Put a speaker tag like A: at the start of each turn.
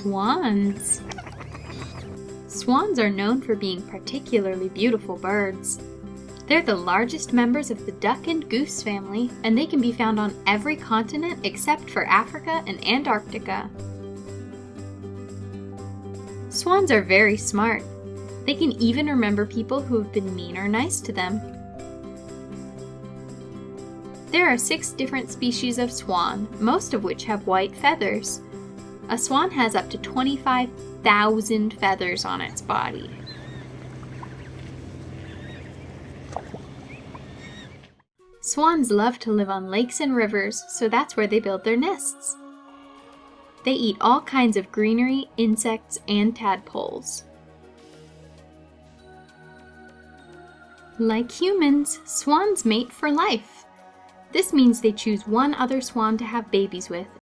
A: Swans. Swans are known for being particularly beautiful birds. They're the largest members of the duck and goose family, and they can be found on every continent except for Africa and Antarctica. Swans are very smart. They can even remember people who have been mean or nice to them. There are 6 different species of swan, most of which have white feathers. A swan has up to 25,000 feathers on its body. Swans love to live on lakes and rivers, so that's where they build their nests. They eat all kinds of greenery, insects, and tadpoles. Like humans, swans mate for life. This means they choose one other swan to have babies with,